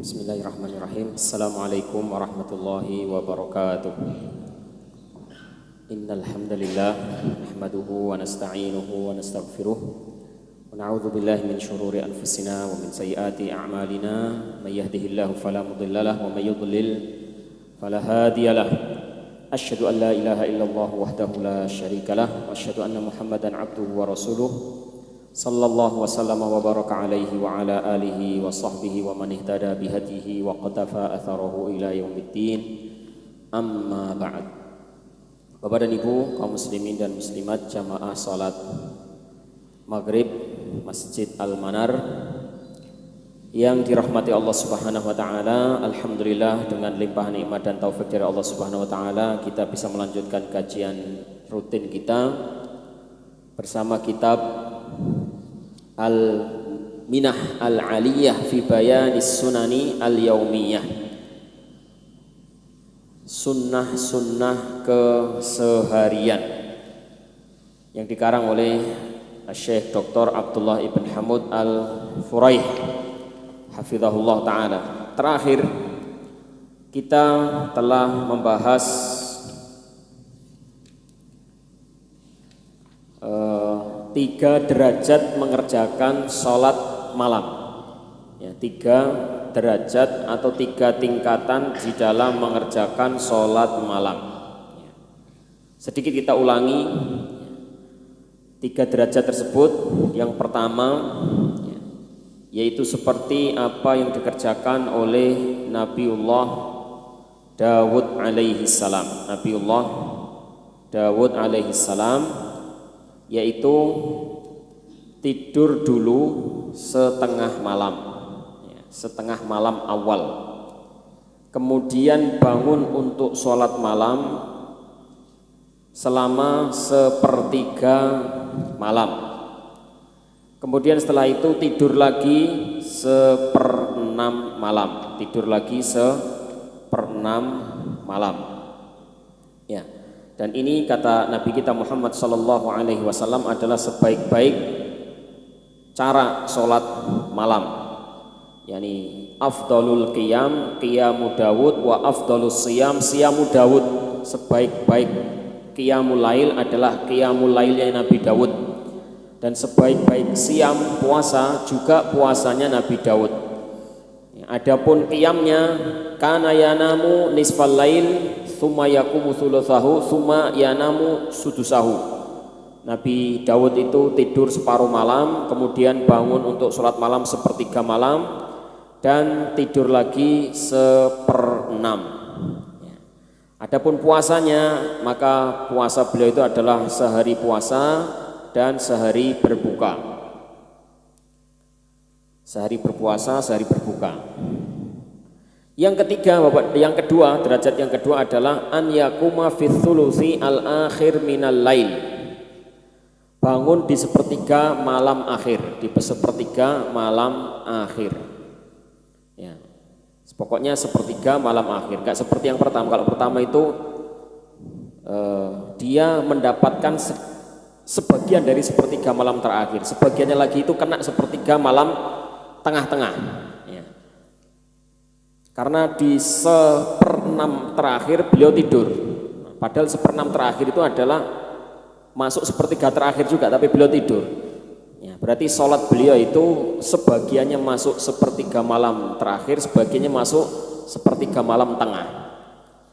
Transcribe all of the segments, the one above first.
Bismillahirrahmanirrahim. Assalamualaikum warahmatullahi wabarakatuh. Innal hamdalillah nahmaduhu wa nasta'inuhu wa nastaghfiruh wa na'udzu billahi min shururi anfusina wa min sayyiati a'malina may yahdihillahu fala mudilla lahu wa may yudlil fala hadiya lahu. Asyhadu an la ilaha illallah wahdahu la syarika lah wa asyhadu anna Muhammadan 'abduhu wa rasuluh sallallahu wasallam wa baraka alaihi wa ala alihi wa sahbihi wa man ihtada bihadihi wa qatafa atharahu ila yaumiddin. Amma ba'd. Bapak dan Ibu kaum muslimin dan muslimat jamaah salat Maghrib Masjid Al-Manar yang dirahmati Allah Subhanahu wa taala, alhamdulillah dengan limpahan nikmat dan taufik dari Allah Subhanahu wa taala kita bisa melanjutkan kajian rutin kita bersama kitab Al-Minah Al-Aliyah fi Bayanis Sunani Al-Yaumiyah, sunnah-sunnah keseharian, yang dikarang oleh Syekh Dr. Abdullah Ibn Hamud Al-Furaih hafizahullah ta'ala. Terakhir kita telah membahas tiga derajat mengerjakan sholat malam, ya, 3 derajat atau 3 tingkatan di dalam mengerjakan sholat malam. Sedikit kita ulangi 3 derajat tersebut. Yang pertama, yaitu seperti apa yang dikerjakan oleh Nabiullah Dawud alaihi salam. Nabiullah Dawud alaihi salam, yaitu tidur dulu setengah malam, setengah malam awal, kemudian bangun untuk sholat malam selama 1/3 malam, kemudian setelah itu tidur lagi 1/6 malam, tidur lagi 1/6 malam, ya. Dan ini kata Nabi kita Muhammad sallallahu alaihi wasallam adalah sebaik-baik cara sholat malam. Yani afdalul qiyam qiyamu Dawud wa afdalus siyam siyamu Dawud. Sebaik-baik qiyamul lail adalah qiyamul lailnya Nabi Dawud, dan sebaik-baik siam puasa juga puasanya Nabi Dawud. Adapun qiyamnya kana yanamu nisfal lail tsumma yaqumu thulutsahu tsumma yanamu sudusahu. Nabi Dawud itu tidur separuh malam, kemudian bangun untuk sholat malam 1/3 malam, dan tidur lagi 1/6. Adapun puasanya, maka puasa beliau itu adalah sehari puasa dan sehari berbuka. Sehari berpuasa, sehari berbuka. Yang ketiga, yang kedua, derajat yang kedua adalah an yakuma fi tsulusi al-akhir minal lail. Bangun di 1/3 malam akhir, di 1/3 malam akhir. Ya. Pokoknya 1/3 malam akhir, enggak seperti yang pertama. Kalau pertama itu dia mendapatkan sebagian dari 1/3 malam terakhir, sebagiannya lagi itu kena 1/3 malam tengah-tengah, ya. Karena di 1/6 terakhir beliau tidur, padahal 1/6 terakhir itu adalah masuk 1/3 terakhir juga, tapi beliau tidur, ya. Berarti sholat beliau itu sebagiannya masuk 1/3 malam terakhir, sebagiannya masuk 1/3 malam tengah.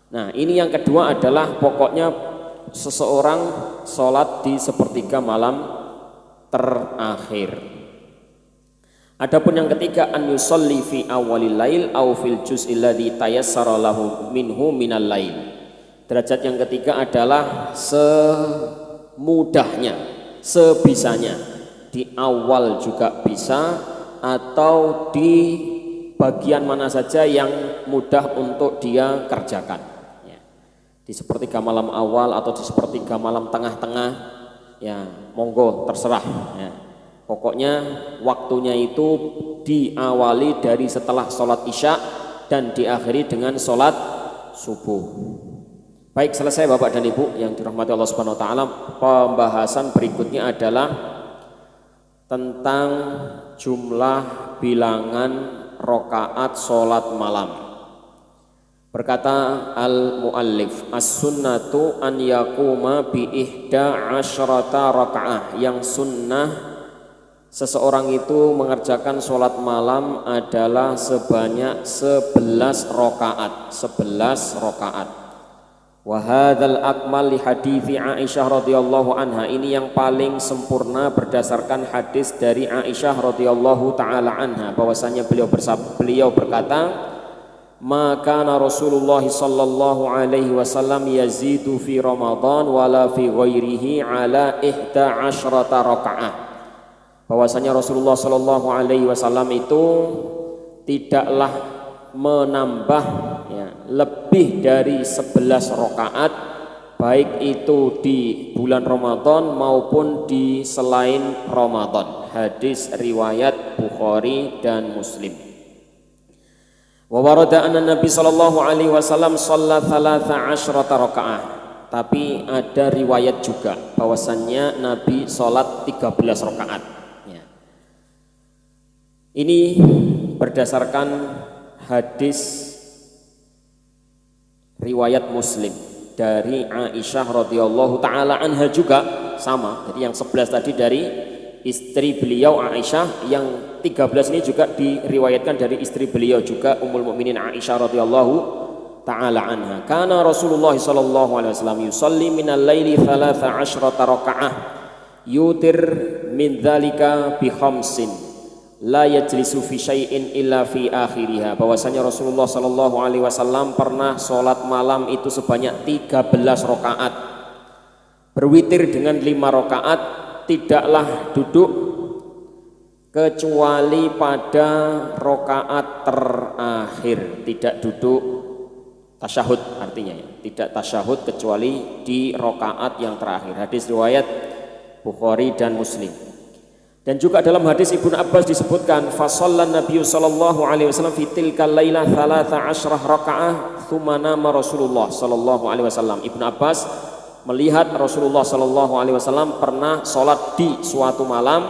Nah, ini yang kedua adalah pokoknya seseorang sholat di 1/3 malam terakhir. Adapun yang ketiga an yusolli fi awalil lail au fil juz'il ladzi tayassara lahu minhu minal lail. Derajat yang ketiga adalah semudahnya, sebisanya, di awal juga bisa atau di bagian mana saja yang mudah untuk dia kerjakan, ya. Di 1/3 malam awal atau di 1/3 malam tengah-tengah, ya monggo terserah, ya. Pokoknya waktunya itu diawali dari setelah sholat isya dan diakhiri dengan sholat subuh. Baik, selesai Bapak dan Ibu yang dirahmati Allah Subhanahu wa taala. Pembahasan berikutnya adalah tentang jumlah bilangan rakaat salat malam. Berkata al-muallif, as-sunnatu an yakuma bi ihda asyrata rakaah. Yang sunnah seseorang itu mengerjakan sholat malam adalah sebanyak 11 rakaat. 11 rakaat. Wa hadzal akmal li hadithi Aisyah radhiyallahu anha. Ini yang paling sempurna berdasarkan hadis dari Aisyah radhiyallahu taala anha, bahwasanya beliau berkata, maka Rasulullah sallallahu alaihi wasallam yazidu fi Ramadan wala fi ghairihi ala 11 rakaah. Bahwasanya Rasulullah sallallahu alaihi wasallam itu tidaklah menambah lebih dari 11 rakaat, baik itu di bulan Ramadan maupun di selain Ramadan. Hadis riwayat Bukhari dan Muslim. Wa warada anna Nabi sallallahu alaihi wasallam shalla 13 rakaah. Tapi ada riwayat juga bahwasannya Nabi salat 13 rakaat. Ya. Ini berdasarkan hadis riwayat Muslim dari Aisyah radhiyallahu taala anha juga sama. Jadi yang 11 tadi dari istri beliau Aisyah, yang 13 ini juga diriwayatkan dari istri beliau juga Ummul Mukminin Aisyah radhiyallahu taala anha. Kana Rasulullah sallallahu alaihi wasallam yusalli minal laili 13 rakaah yutir min dzalika bi khamsin la yajlisu fi syai'in illa fi akhiriha. Bahwasanya Rasulullah sallallahu alaihi wasallam pernah salat malam itu sebanyak 13 rakaat, berwitir dengan 5 rakaat, tidaklah duduk kecuali pada rakaat terakhir. Tidak duduk tasyahud, artinya ya, tidak tasyahud kecuali di rakaat yang terakhir. Hadis riwayat Bukhari dan Muslim. Dan juga dalam hadis Ibnu Abbas disebutkan, fasallan Nabi sallallahu alaihi wasallam fi tilkal lailah 13 rakaah tsumma nama Rasulullah sallallahu alaihi wasallam. Ibnu Abbas melihat Rasulullah sallallahu alaihi wasallam pernah sholat di suatu malam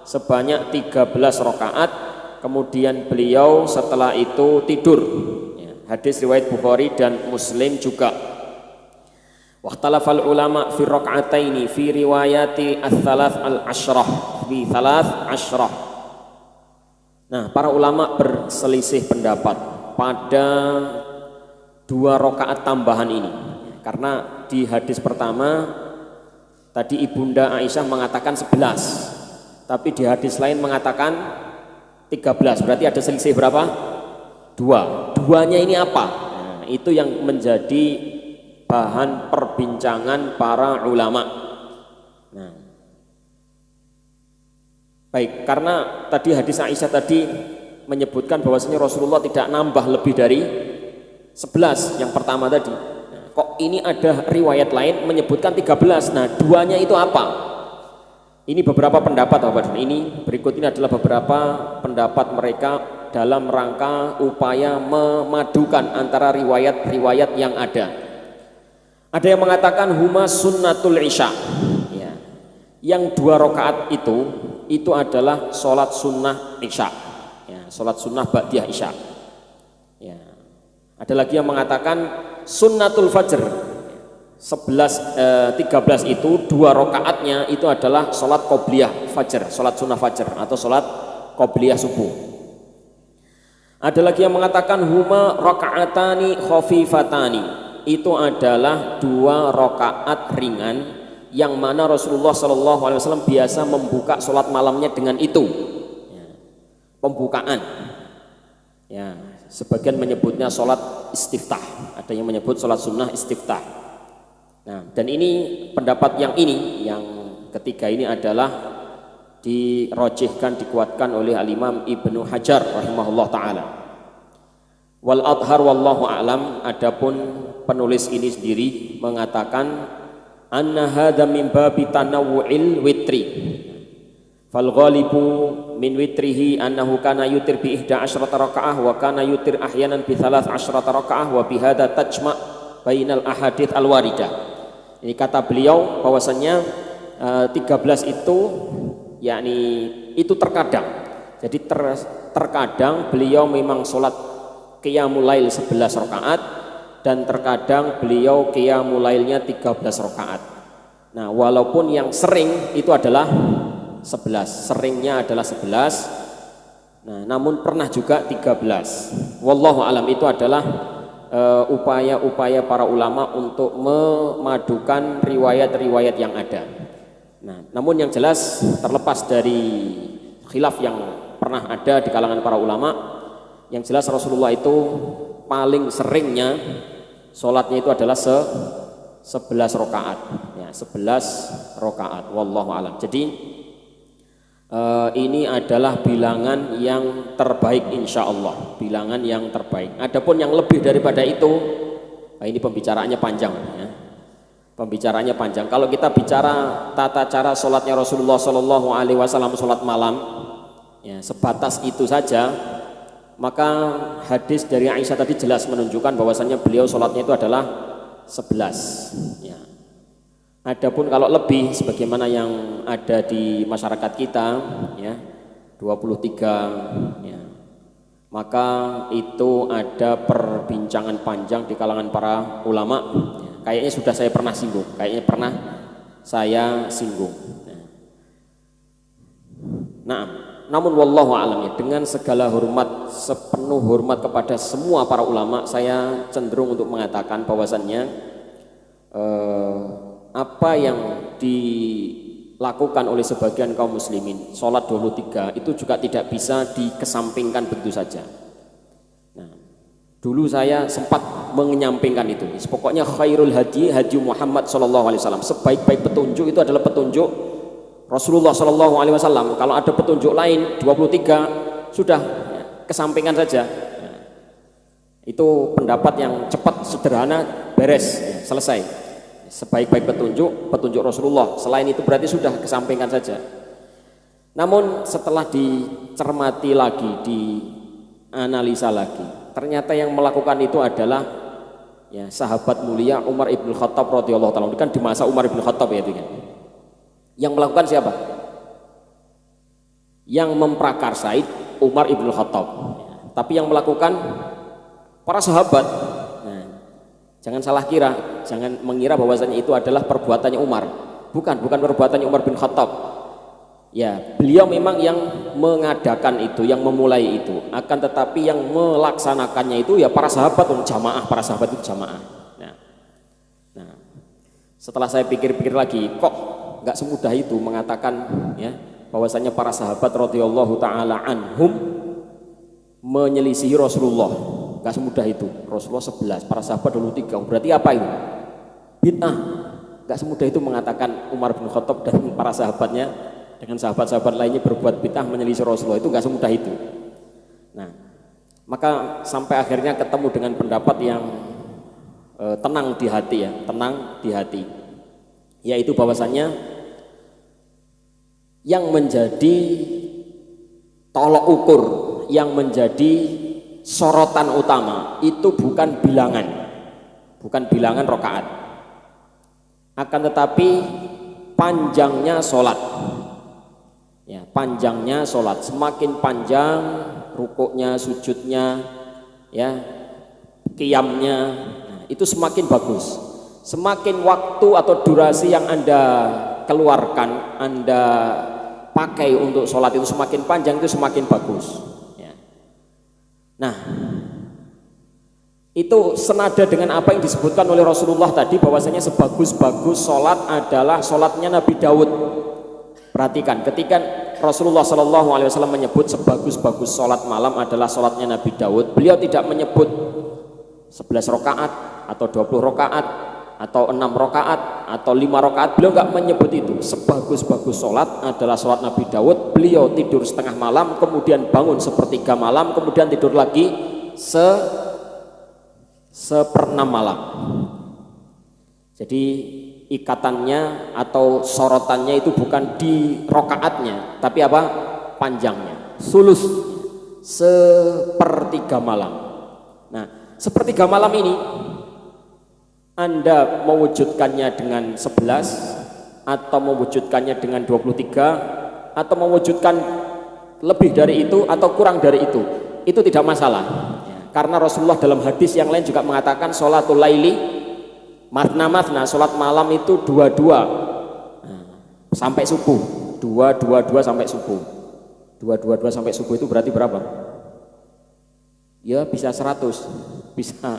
sebanyak 13 rakaat, kemudian beliau setelah itu tidur. Hadis riwayat Bukhari dan Muslim juga. Wahtalafal ulama fi raka'ataini fi riwayati ats-tsalath al-asyrah fi 13. Nah, para ulama berselisih pendapat pada 2 rakaat tambahan ini. Karena di hadis pertama tadi Ibunda Aisyah mengatakan 11, tapi di hadis lain mengatakan 13. Berarti ada selisih berapa? 2. Duanya ini apa? Nah, itu yang menjadi bahan perbincangan para ulama. Nah, baik, karena tadi hadis Aisyah tadi menyebutkan bahwasanya Rasulullah tidak nambah lebih dari 11 yang pertama tadi. Nah, kok ini ada riwayat lain menyebutkan 13. Nah, duanya itu apa? Ini beberapa pendapat, Bapak. Ini berikut ini adalah beberapa pendapat mereka dalam rangka upaya memadukan antara riwayat-riwayat yang ada. Ada yang mengatakan huma sunnatul isya, ya. Yang 2 rakaat itu adalah sholat sunnah isya, ya, sholat sunnah ba'diyah isya. Ya. Ada lagi yang mengatakan sunnatul fajr, 13 itu 2 rakaatnya itu adalah sholat qobliyah fajr, sholat sunnah fajr atau sholat qobliyah subuh. Ada lagi yang mengatakan huma rakaatani khafifatani, itu adalah 2 rakaat ringan yang mana Rasulullah Shallallahu Alaihi Wasallam biasa membuka sholat malamnya dengan itu, ya, pembukaan. Ya, sebagian menyebutnya sholat istiftah, ada yang menyebut sholat sunnah istiftah. Nah, dan ini pendapat yang ketiga ini adalah dirojihkan, dikuatkan oleh Al-Imam Ibnu Hajar rahimahullah ta'ala. Wal adhar wallahu a'lam. Adapun penulis ini sendiri mengatakan anna hadza min babi tanawwu'il witri, fal ghalibu min witrihi annahu kana yutir bi 11 rakaah wa kana yutir ahyanan bi 13 rakaah wa bi hadza tajma' bainal ahadits al waridah. Ini kata beliau bahwasanya 13 itu yakni itu terkadang Jadi terkadang beliau memang sholat qiyamul lail 11 rakaat dan terkadang beliau qiyamul lailnya 13 rakaat. Nah, walaupun yang sering itu adalah 11, seringnya adalah 11. Nah, namun pernah juga 13. Wallahu alam, itu adalah upaya-upaya para ulama untuk memadukan riwayat-riwayat yang ada. Nah, namun yang jelas terlepas dari khilaf yang pernah ada di kalangan para ulama, yang jelas Rasulullah itu paling seringnya sholatnya itu adalah 11 rakaat, ya, 11 rakaat. Wallahu alam. Jadi ini adalah bilangan yang terbaik, insya Allah, bilangan yang terbaik. Adapun yang lebih daripada itu, nah ini pembicaraannya panjang, ya. Pembicaraannya panjang. Kalau kita bicara tata cara sholatnya Rasulullah Shallallahu Alaihi Wasallam sholat malam, ya, sebatas itu saja, maka hadis dari Aisyah tadi jelas menunjukkan bahwasannya beliau sholatnya itu adalah 11, ya. Adapun kalau lebih sebagaimana yang ada di masyarakat kita, ya, 23, ya, maka itu ada perbincangan panjang di kalangan para ulama, ya. Kayaknya sudah saya pernah singgung, Nah, namun wallahu alam, ya, dengan segala hormat, sepenuh hormat kepada semua para ulama, saya cenderung untuk mengatakan bahwasannya apa yang dilakukan oleh sebagian kaum muslimin, sholat 23 itu juga tidak bisa dikesampingkan begitu saja. Nah, dulu saya sempat menyampingkan itu. Pokoknya khairul hadi hadi Muhammad sallallahu alaihi wasallam. Sebaik-baik petunjuk itu adalah petunjuk Rasulullah sallallahu alaihi wasallam. Kalau ada petunjuk lain 23 sudah, ya, kesampingkan saja. Ya. Itu pendapat yang cepat, sederhana, beres, ya, selesai. Sebaik-baik petunjuk Rasulullah. Selain itu berarti sudah kesampingkan saja. Namun setelah dicermati lagi, dianalisa lagi, ternyata yang melakukan itu adalah, ya, sahabat mulia Umar ibn Khattab radhiyallahu taala. Kan di masa Umar ibn Khattab, ya, itu kan. Yang melakukan siapa? Yang memprakarsai Umar ibn Khattab, ya. Tapi yang melakukan para sahabat. Jangan salah kira, jangan mengira bahwasanya itu adalah perbuatannya Umar. Bukan perbuatannya Umar bin Khattab. Ya, beliau memang yang mengadakan itu, yang memulai itu. Akan tetapi yang melaksanakannya itu ya para sahabat, jamaah, para sahabat itu jamaah. Nah, setelah saya pikir-pikir lagi, kok nggak semudah itu mengatakan, ya, bahwasanya para sahabat radhiyallahu taala anhum menyelisihi Rasulullah. Gak semudah itu. Rasulullah 11, para sahabat 23. Berarti apa itu? Bid'ah. Gak semudah itu mengatakan Umar bin Khattab dan para sahabatnya dengan sahabat-sahabat lainnya berbuat bid'ah menyelisih Rasulullah. Itu gak semudah itu. Nah, maka sampai akhirnya ketemu dengan pendapat yang tenang di hati, ya, tenang di hati. Yaitu bahwasannya yang menjadi tolok ukur, yang menjadi sorotan utama itu bukan bilangan rokaat, akan tetapi panjangnya sholat, ya, panjangnya sholat. Semakin panjang rukuknya, sujudnya, ya, qiyamnya, nah, itu semakin bagus. Semakin waktu atau durasi yang Anda keluarkan, Anda pakai untuk sholat itu semakin panjang, itu semakin bagus. Nah, itu senada dengan apa yang disebutkan oleh Rasulullah tadi, bahwasanya sebagus-bagus sholat adalah sholatnya Nabi Daud. Perhatikan, ketika Rasulullah Shallallahu Alaihi Wasallam menyebut sebagus-bagus sholat malam adalah sholatnya Nabi Daud, beliau tidak menyebut 11 rakaat atau 20 rakaat atau 6 rakaat atau 5 rakaat. Beliau nggak menyebut itu. Sebagus-bagus sholat adalah sholat Nabi Daud. Beliau tidur setengah malam, kemudian bangun sepertiga malam, kemudian tidur lagi seperenam malam. Jadi ikatannya atau sorotannya itu bukan di rokaatnya, tapi apa? Panjangnya, sulus, sepertiga malam. Nah, sepertiga malam ini Anda mewujudkannya dengan 11 atau mewujudkannya dengan 23 atau mewujudkan lebih dari itu atau kurang dari itu tidak masalah ya, karena Rasulullah dalam hadis yang lain juga mengatakan sholatul laili matna, sholat malam itu dua-dua sampai subuh, dua sampai subuh, dua sampai subuh itu berarti berapa? Ya bisa 100, bisa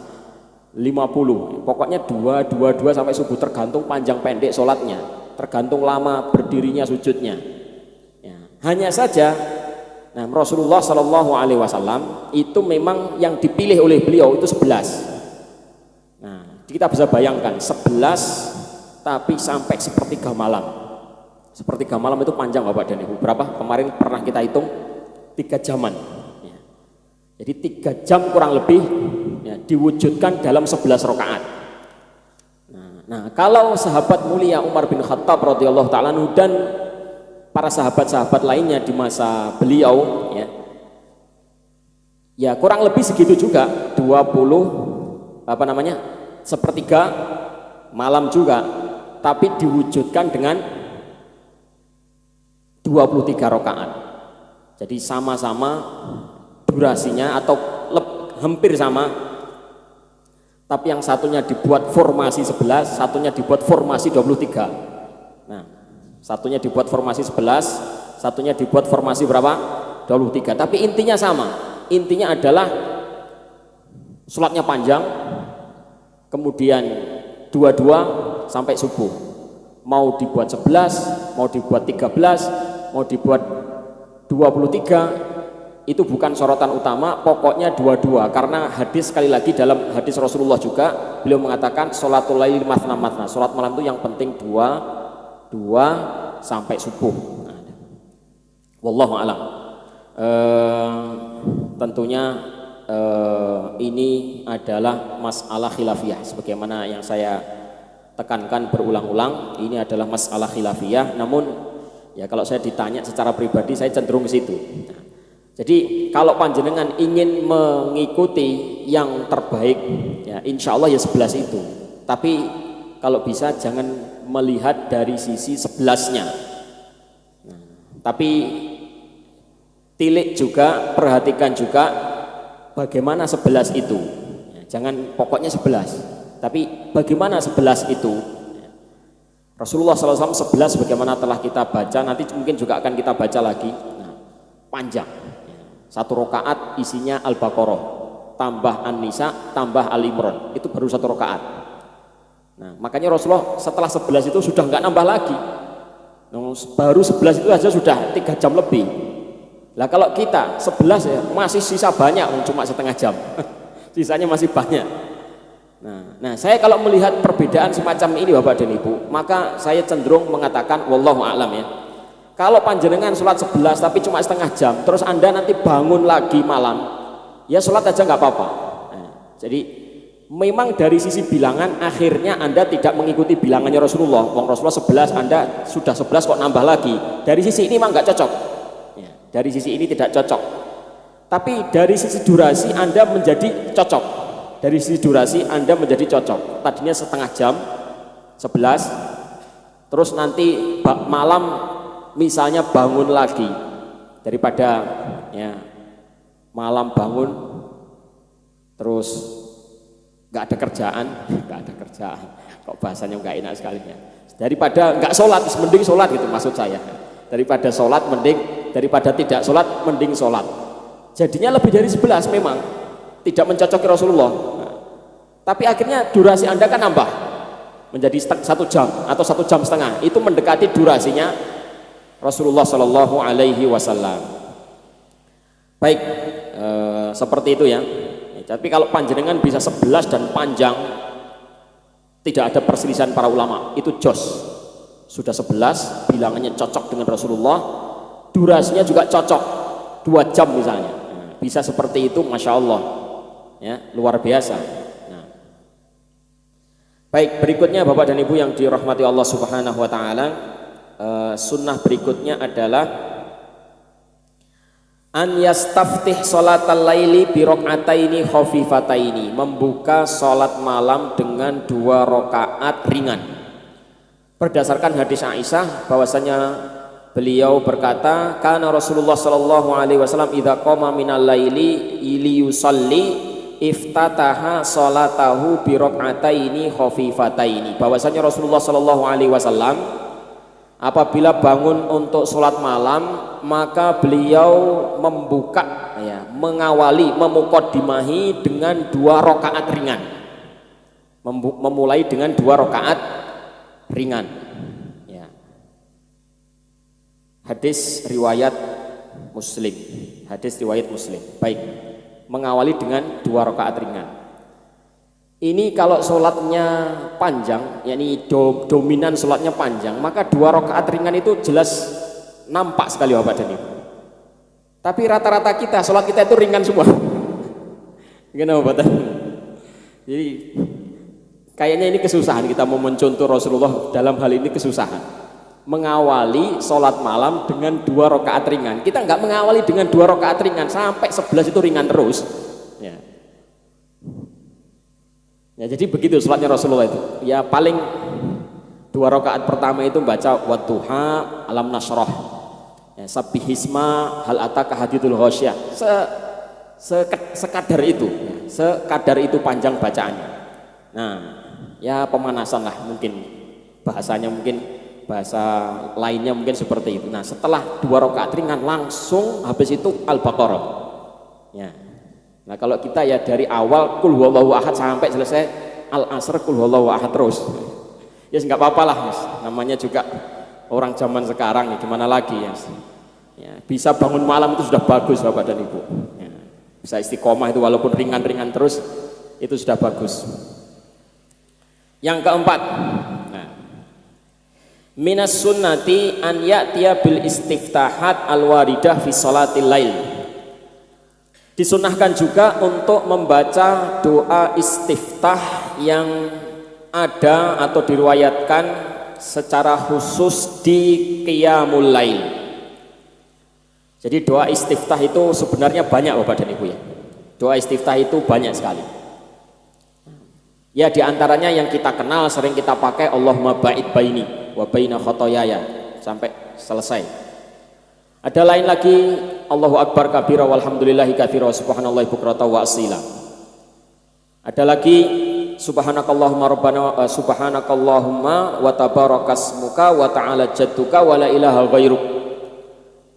50, pokoknya dua sampai subuh, tergantung panjang pendek sholatnya, tergantung lama berdirinya sujudnya ya. Hanya saja Rasulullah Shallallahu Alaihi Wasallam itu memang yang dipilih oleh beliau itu 11. Kita bisa bayangkan 11 tapi sampai sepertiga malam. Sepertiga malam itu panjang Bapak dan Ibu, berapa? Kemarin pernah kita hitung 3 jaman ya. Jadi 3 jam kurang lebih ya, diwujudkan dalam 11 rakaat. Nah, kalau sahabat mulia Umar bin Khattab radhiyallahu ta'ala dan para sahabat-sahabat lainnya di masa beliau ya kurang lebih segitu juga, 20 sepertiga malam juga, tapi diwujudkan dengan 23 rakaat. Jadi sama-sama durasinya atau hampir sama, tapi yang satunya dibuat formasi 11, satunya dibuat formasi 23. Satunya dibuat formasi 11, satunya dibuat formasi berapa? 23. Tapi intinya sama. Intinya adalah sholatnya panjang, kemudian 22 sampai subuh. Mau dibuat 11, mau dibuat 13, mau dibuat 23, itu bukan sorotan utama, pokoknya 22. Karena hadis, sekali lagi dalam hadis Rasulullah juga, beliau mengatakan sholatul laili matna, sholat malam itu yang penting 2 sampai subuh. Wallahu a'lam. Tentunya ini adalah masalah khilafiyah, sebagaimana yang saya tekankan berulang-ulang, ini adalah masalah khilafiyah. Namun ya kalau saya ditanya secara pribadi, saya cenderung ke situ. Jadi kalau panjenengan ingin mengikuti yang terbaik, ya insya Allah ya 11 itu. Tapi kalau bisa jangan melihat dari sisi 11-nya. Tapi tilik juga, perhatikan juga bagaimana 11 itu. Jangan pokoknya 11, tapi bagaimana 11 itu. Rasulullah SAW 11 bagaimana telah kita baca, nanti mungkin juga akan kita baca lagi. Panjang. 1 rakaat isinya Al-Baqarah, tambah An-Nisa, tambah Al-Imran. Itu baru 1 rakaat. Makanya Rasulullah setelah 11 itu sudah nggak nambah lagi. Baru 11 itu aja sudah 3 jam lebih. Lah kalau kita 11 ya masih sisa banyak, cuma setengah jam. Sisanya masih banyak. Nah, saya kalau melihat perbedaan semacam ini Bapak dan Ibu, maka saya cenderung mengatakan wallahu a'lam ya. Kalau panjenengan sholat 11 tapi cuma setengah jam, terus Anda nanti bangun lagi malam, ya sholat aja nggak apa-apa. Jadi memang dari sisi bilangan akhirnya Anda tidak mengikuti bilangannya Rasulullah. Rasulullah 11, Anda sudah 11 kok nambah lagi. Dari sisi ini memang nggak cocok ya, dari sisi ini tidak cocok. Tapi dari sisi durasi Anda menjadi cocok. Dari sisi durasi Anda menjadi cocok. Tadinya setengah jam 11, terus nanti malam misalnya bangun lagi, daripada ya malam bangun terus nggak ada kerjaan, kok bahasanya nggak enak sekali ya. Daripada nggak sholat, mending sholat gitu maksud saya. Daripada sholat mending, daripada tidak sholat mending sholat. Jadinya lebih dari 11 memang tidak mencocoki Rasulullah. Tapi akhirnya durasi Anda kan nambah menjadi 1 jam atau 1 jam setengah. Itu mendekati durasinya Rasulullah Shallallahu Alaihi Wasallam. Baik, seperti itu ya. Tapi kalau panjenengan bisa 11 dan panjang, tidak ada perselisihan para ulama, itu jos. Sudah 11, bilangannya cocok dengan Rasulullah, durasinya juga cocok, 2 jam misalnya. Bisa seperti itu, Masya Allah ya, luar biasa. Baik, berikutnya Bapak dan Ibu yang dirahmati Allah Subhanahu wa Ta'ala, sunnah berikutnya adalah an yastaftih sholatal laili bi rakaataini khafifataini, membuka sholat malam dengan 2 rakaat ringan. Berdasarkan hadis Aisyah bahwasanya beliau berkata, kana Rasulullah sallallahu alaihi wasallam idza qama minal laili yusalli iftataha salatahu bi rak'ataini khafifataini. Bahwasanya Rasulullah sallallahu alaihi wasallam apabila bangun untuk sholat malam maka beliau membuka mengawali memuqaddimahi dengan 2 rakaat ringan. Memulai dengan 2 rakaat ringan. Hadis riwayat Muslim. Hadis riwayat Muslim. Baik, mengawali dengan 2 rakaat ringan. Ini kalau sholatnya panjang, yakni dominan sholatnya panjang, maka 2 rakaat ringan itu jelas nampak sekali Bapak dan Ibu. Tapi rata-rata kita, sholat kita itu ringan semua. Gimana Bapak dan Ibu? Jadi kayaknya ini kesusahan kita mau mencontoh Rasulullah dalam hal ini, kesusahan. Mengawali sholat malam dengan 2 rakaat ringan. Kita nggak mengawali dengan 2 rakaat ringan sampai 11 itu ringan terus. Ya, jadi begitu sholatnya Rasulullah itu. Ya paling 2 rakaat pertama itu baca wadduha, alam nasroh, sabbihisma, hal ataka hadithul ghasyah. Sekadar itu, sekadar itu panjang bacaannya. Nah, ya pemanasan lah mungkin bahasanya, mungkin bahasa lainnya mungkin seperti itu. Nah, setelah 2 rakaat ringan langsung habis itu Al-Baqarah. Ya. Nah, kalau kita ya dari awal Qul huwallahu ahad sampai selesai Al-Asr Qul huwallahu ahad terus. Ya enggak apa-apa lah, Mas. Namanya juga orang zaman sekarang ya, gimana lagi ya. Ya, bisa bangun malam itu sudah bagus Bapak dan Ibu. Ya. Bisa istiqomah itu walaupun ringan-ringan terus itu sudah bagus. Yang keempat, minas sunnati an ya'tiya bil istiftahat al waridah fi sholatil lail. Disunahkan juga untuk membaca doa istiftah yang ada atau diriwayatkan secara khusus di qiyamul lail. Jadi doa istiftah itu sebenarnya banyak Bapak dan Ibu ya. Doa istiftah itu banyak sekali. Ya diantaranya yang kita kenal sering kita pakai Allahumma ba'id baini wa baina khotoyaya sampai selesai. Ada lain lagi Allahu akbar kabira walhamdulillahi katsira subhanallahi bukrata wa asila. Ada lagi subhanakallahumma rabbana subhanakallahumma wa tabarakasmuka wa ta'ala jadduka wa la ilaha ghairuk,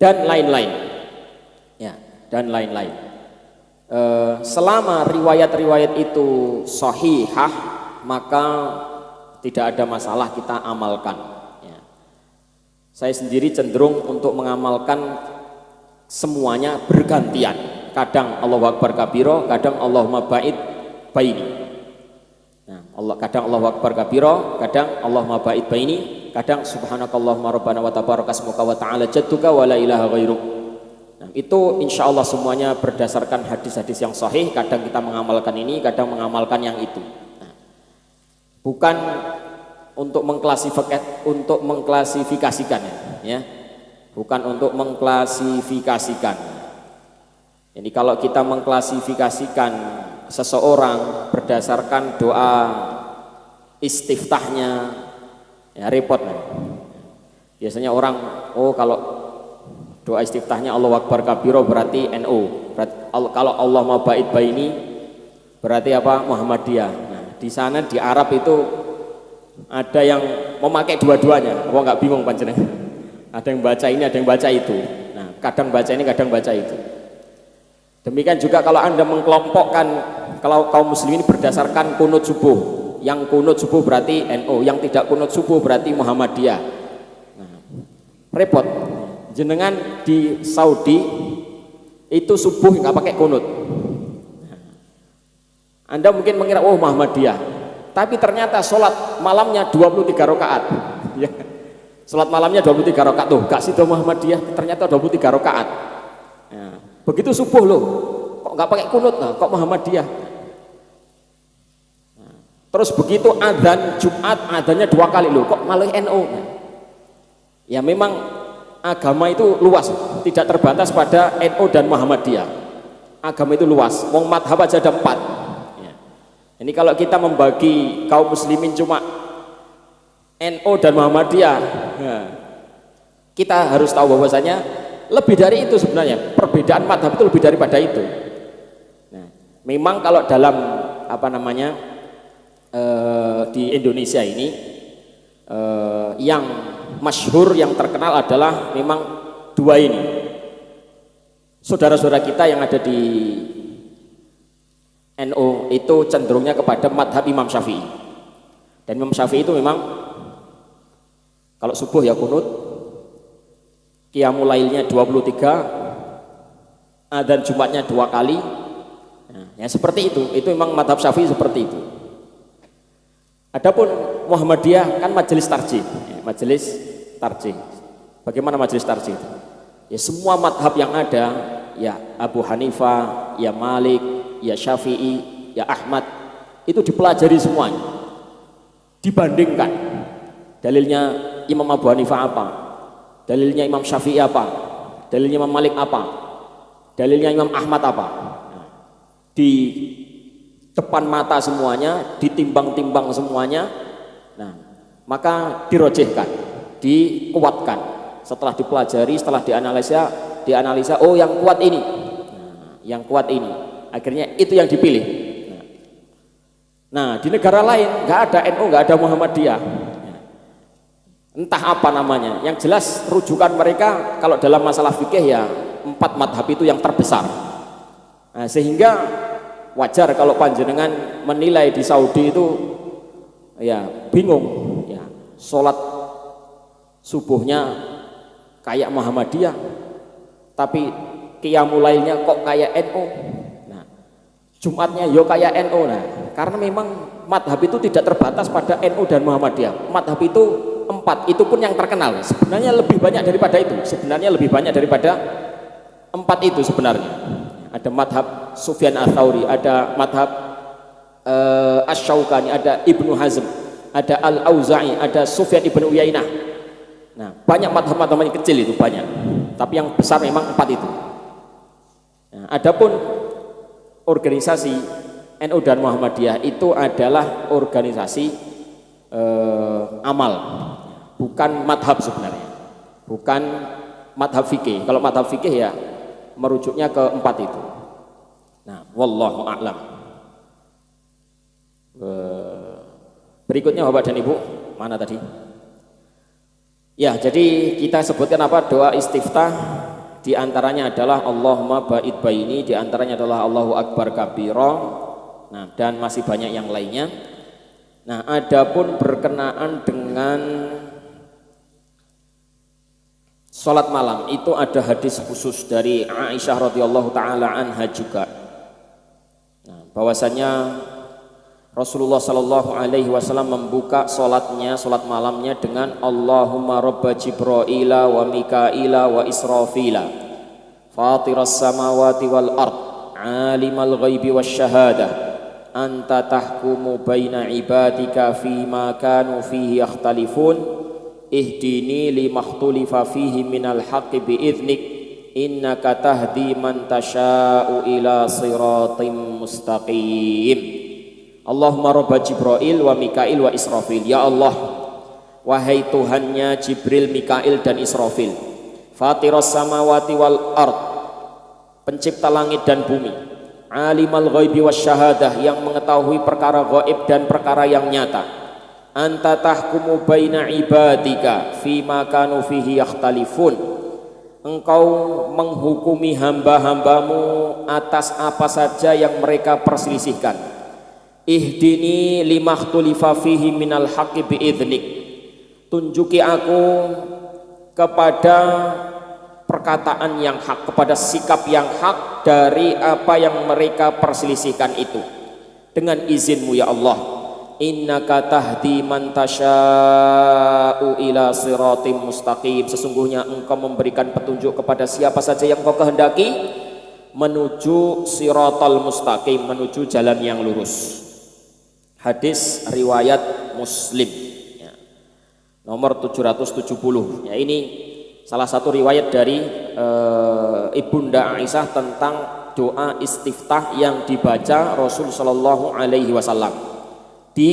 dan lain-lain. Ya, dan lain-lain. Selama riwayat-riwayat itu sahihah maka tidak ada masalah kita amalkan ya. Saya sendiri cenderung untuk mengamalkan semuanya bergantian, kadang Allahu akbar kabira, kadang Allahumma ba'id baini. Nah, kadang Allahu akbar kabira, kadang Allahumma ba'id baini, kadang subhanakallahumma rabbana wa tabarakasmuka wa ta'ala jadduka wa la ilaha ghairuk. Nah, itu insya Allah semuanya berdasarkan hadis-hadis yang sahih. Kadang kita mengamalkan ini, kadang mengamalkan yang itu. Nah, bukan untuk mengklasifikasikan ya, bukan untuk mengklasifikasikan. Jadi kalau kita mengklasifikasikan seseorang berdasarkan doa istiftahnya, ya repot. Biasanya orang, oh kalau doa istiftahnya Allahu akbar kabiro berarti NU. Kalau Allah ma ba'id baini berarti apa? Muhammadiyah. Nah, di sana di Arab itu ada yang memakai dua-duanya. Apa enggak bingung panjenengan? Ada yang baca ini, ada yang baca itu. Nah, kadang baca ini, kadang baca itu. Demikian juga kalau Anda mengkelompokkan kalau kaum muslimin berdasarkan kunut subuh. Yang kunut subuh berarti NU, yang tidak kunut subuh berarti Muhammadiyah. Nah, repot. Jenengan di Saudi itu subuh nggak pakai kunut. Anda mungkin mengira oh Muhammadiyah, tapi ternyata sholat malamnya 23 rakaat. Ya. Sholat malamnya 23 rakaat tuh, gak sih Muhammadiyah ternyata 23 rakaat. Ya. Begitu subuh loh, kok nggak pakai kunut, nah, kok Muhammadiyah. Nah. Terus begitu adzan Jumat, adzannya 2 kali loh, kok malah NU. Ya memang agama itu luas, tidak terbatas pada NU dan Muhammadiyah. Agama itu luas, wong madhab aja ada 4 ya. Ini kalau kita membagi kaum muslimin cuma NU dan Muhammadiyah ya, Kita harus tahu bahwasanya lebih dari itu sebenarnya, perbedaan madhab itu lebih daripada itu. Nah, memang kalau dalam apa namanya di Indonesia ini yang masyhur, yang terkenal adalah memang dua ini. Saudara-saudara kita yang ada di NU itu cenderungnya kepada madhab Imam Syafi'i. Dan Imam Syafi'i itu memang kalau subuh ya kunut, qiyamul lailnya 23, adzan Jumatnya 2 kali. Nah, ya seperti itu memang madhab Syafi'i seperti itu. Adapun Muhammadiyah kan majelis tarjih, majelis tarjih. Bagaimana majelis tarjih itu? Ya semua madhab yang ada, ya Abu Hanifah, ya Malik, ya Syafi'i, ya Ahmad, itu dipelajari semuanya, dibandingkan dalilnya Imam Abu Hanifah apa, dalilnya Imam Syafi'i apa, dalilnya Imam Malik apa, dalilnya Imam Ahmad apa. Di depan mata semuanya, ditimbang-timbang semuanya. Nah, maka dirojehkan, dikuatkan. Setelah dipelajari, setelah dianalisa, oh yang kuat ini, nah, yang kuat ini, akhirnya itu yang dipilih. Nah, di negara lain nggak ada NU, nggak ada Muhammadiyah, entah apa namanya. Yang jelas rujukan mereka kalau dalam masalah fikih ya 4 madhab itu yang terbesar. Nah, sehingga wajar kalau panjenengan menilai di Saudi itu ya bingung, ya sholat subuhnya kayak Muhammadiyah, tapi qiyamul lailnya kok kayak NU. Nah, Jumatnya yo kayak NU. Nah, karena memang madhab itu tidak terbatas pada NU dan Muhammadiyah. Madhab itu 4, itu pun yang terkenal. Sebenarnya lebih banyak daripada itu. Sebenarnya lebih banyak daripada 4 itu sebenarnya. Ada madhab Sufyan Ats-Tsauri, ada madhab Asy-Syaukani, ada Ibnu Hazm, ada Al-Auza'i, ada Sufyan ibnu Uyainah. Nah, banyak madhab-madhab yang kecil itu banyak, tapi yang besar memang 4 itu. Nah, adapun organisasi NU dan Muhammadiyah itu adalah organisasi amal, bukan madhab sebenarnya, bukan madhab fikih. Kalau madhab fikih ya merujuknya ke 4 itu. Nah, wallahu a'lam. Berikutnya Bapak dan Ibu, mana tadi? Ya, jadi kita sebutkan apa? Doa istiftah di antaranya adalah Allahumma ba'id baini, di antaranya adalah Allahu akbar kabira. Nah, dan masih banyak yang lainnya. Nah, adapun berkenaan dengan salat malam itu ada hadis khusus dari Aisyah radhiyallahu taala anha juga. Nah, bahwasanya Rasulullah sallallahu alaihi wasallam membuka salat malamnya dengan Allahumma rabba Jibrila wa Mikaila wa Israfila fatiras samawati wal ard alimal ghaibi wasyahadah anta tahkumu baina ibadika fima kanu fihi yakhtalifun ihdini limakhtulifa fihi minal haqqi biiznik innaka tahdi man tasha'u ila siratim mustaqim. Allahumma rabba Jibril wa Mikail wa Israfil. Ya Allah, wahai Tuhannya Jibril, Mikail dan Israfil, fatiras samawati wal ard, pencipta langit dan bumi, alimal ghaibi wasyahadah, yang mengetahui perkara gaib dan perkara yang nyata, anta tahkumu baina ibadika fima kanu fihi yakhtalifun, engkau menghukumi hamba-hambamu atas apa saja yang mereka perselisihkan. Ihdini limakhtulifa fihi minal haqqi biiznik, tunjuki aku kepada perkataan yang hak, kepada sikap yang hak dari apa yang mereka perselisihkan itu dengan izinmu ya Allah. Innaka tahdi man tasya'u ila siratim mustaqim, sesungguhnya engkau memberikan petunjuk kepada siapa saja yang kau kehendaki menuju siratal mustaqim, menuju jalan yang lurus. Hadis riwayat Muslim ya, nomor 770 ya. Ini salah satu riwayat dari Ibunda Aisyah tentang doa istiftah yang dibaca Rasul sallallahu alaihi wasallam di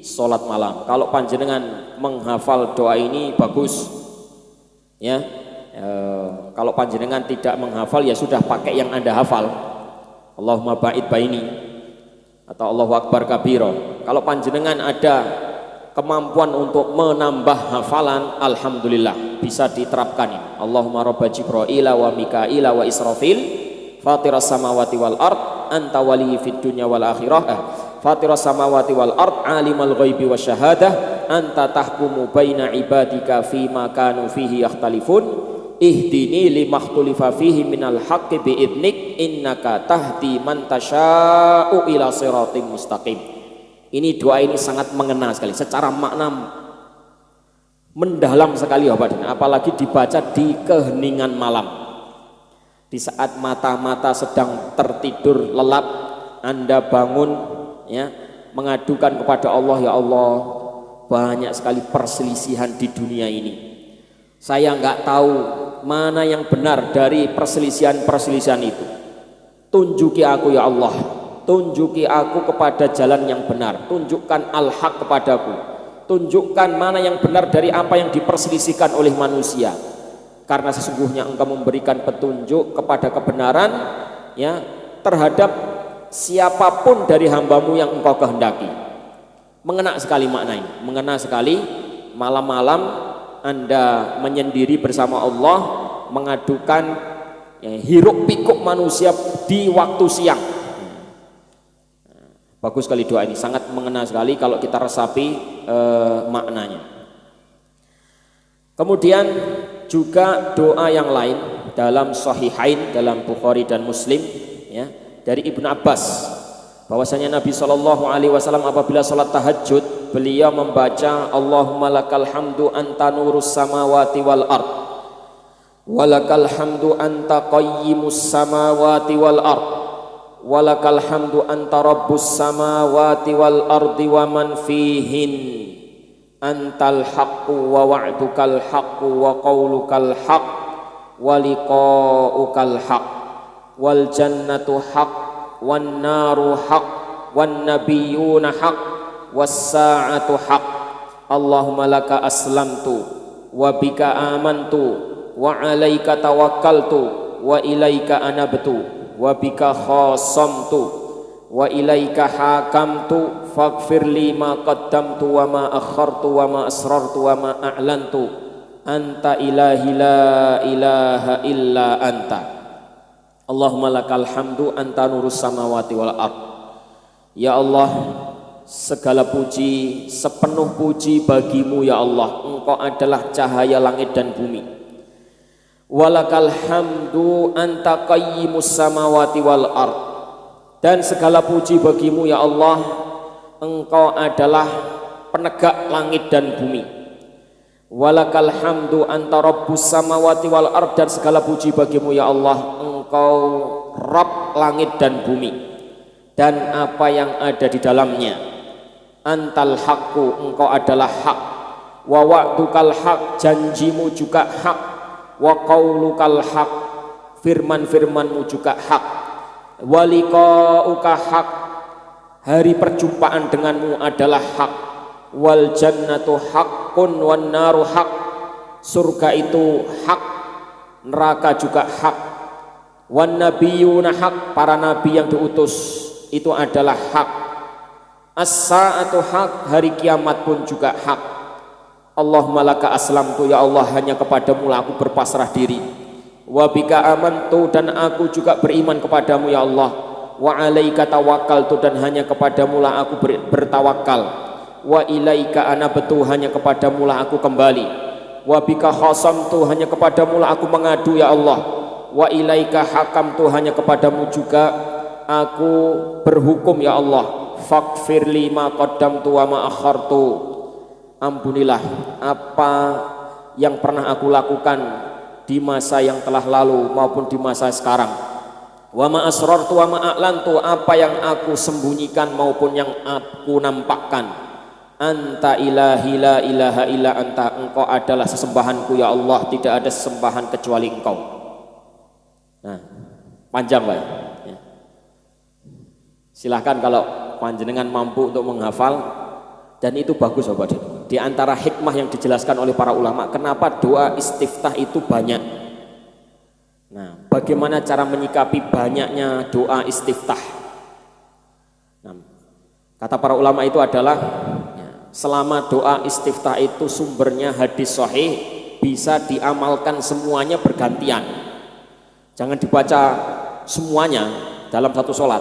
sholat malam. Kalau panjenengan menghafal doa ini bagus Ya, kalau panjenengan tidak menghafal ya sudah pakai yang Anda hafal. Allahumma ba'id baini atau Allahu akbar kabira. Kalau panjenengan ada kemampuan untuk menambah hafalan, alhamdulillah bisa diterapkan ini. Allahumma robba Jibril wa Mikaila wa Israfil fatiras samawati wal ard anta waliyyi fid dunya wal akhirah. Fatiras samawati wal ard alimal ghaibi wasyahadah anta tahkumu baina ibadika fima kanu fihi yakhtalifun ihdini limakhtulifa fihi minal haqqi biidnik innaka tahdi man tasya'u ila siratim mustaqim. Ini doa ini sangat mengena sekali, secara makna mendalam sekali Bapak, apalagi dibaca di keheningan malam, di saat mata-mata sedang tertidur lelap, Anda bangun ya, mengadukan kepada Allah, ya Allah, banyak sekali perselisihan di dunia ini, saya nggak tahu mana yang benar dari perselisihan-perselisihan itu, tunjuki aku ya Allah, tunjuki aku kepada jalan yang benar, tunjukkan al-haq kepadaku, tunjukkan mana yang benar dari apa yang diperselisihkan oleh manusia, karena sesungguhnya Engkau memberikan petunjuk kepada kebenaran ya terhadap siapapun dari hambamu yang Engkau kehendaki. Mengena sekali makna ini, mengena sekali. Malam-malam Anda menyendiri bersama Allah, mengadukan ya, hiruk pikuk manusia di waktu siang. Bagus sekali doa ini, sangat mengena sekali kalau kita resapi maknanya. Kemudian juga doa yang lain dalam Sahihain, dalam Bukhari dan Muslim ya, dari Ibnu Abbas, bahwasanya Nabi SAW apabila salat tahajud beliau membaca Allahumma lakal hamdu anta nurus samawati wal ard walakal hamdu anta qayyimus samawati wal ard walakal hamdu anta rabbus samawati wal ardi wa man fihin antal haqqu wa wa'dukal haqqu wa qawlukal haqq wa liqa'ukal haqq wal jannatu haqq wan naru haqq wan nabiyyuna haqq was sa'atu haqq Allahumma laka aslamtu wa bika amantu wa alaika tawakkaltu wa ilaika anabtu wa bika khasamtu wa ilaika hakamtu faghfir li ma qaddamtu wa ma akhartu wa ma asrartu wa ma a'lantu anta ilahi la ilaha illa anta Allahumma lakal hamdu anta nurus samawati wal ard. Ya Allah, segala puji, sepenuh puji bagimu ya Allah, Engkau adalah cahaya langit dan bumi. Walakal hamdu anta qayyimus samawati wal ard, dan segala puji bagimu ya Allah, Engkau adalah penegak langit dan bumi. Walakal hamdu anta rabbus samawati wal ard, dan segala puji bagimu ya Allah, Engkau Rabb langit dan bumi dan apa yang ada di dalamnya. Antal haqqu, Engkau adalah hak, wa wa'dukal haq, janjimu juga hak, wa qaulukal haq, firman-firmanmu juga hak, wa liqa'uka haq, hari perjumpaan denganmu adalah hak, wal jannatu haqqun wan naru haq, surga itu hak, neraka juga hak, wan nabiyyuna haq, para nabi yang diutus itu adalah hak, as-sa'atu haq, hari kiamat pun juga hak. Allahumma laka aslamtu, ya Allah, hanya kepadamu lah aku berpasrah diri. Wa bika amantu, dan aku juga beriman kepadamu ya Allah. Wa alaika tawakkaltu, dan hanya kepadamu lah aku bertawakal. Wa ilaika anabtu, hanya kepadamu lah aku kembali. Wa bika khasamtu, hanya kepadamu lah aku mengadu ya Allah. Wa ilaika hakamtu, hanya kepadamu juga aku berhukum ya Allah. Faghfir li ma qaddamtu wa ma akhartu, ampunilah apa yang pernah aku lakukan di masa yang telah lalu maupun di masa sekarang. Wa ma asrartu wa ma a'lantu, apa yang aku sembunyikan maupun yang aku nampakkan. Anta ilahi la ilaha illa anta, Engkau adalah sesembahanku ya Allah, tidak ada sesembahan kecuali Engkau. Nah, panjang Pak ya. Silahkan kalau panjenengan mampu untuk menghafal, dan itu bagus Bapak. di antara hikmah yang dijelaskan oleh para ulama kenapa doa istiftah itu banyak. Nah, bagaimana cara menyikapi banyaknya doa istiftah? Nah, kata para ulama itu adalah selama doa istiftah itu sumbernya hadis sahih, bisa diamalkan semuanya bergantian. Jangan dibaca semuanya dalam satu sholat,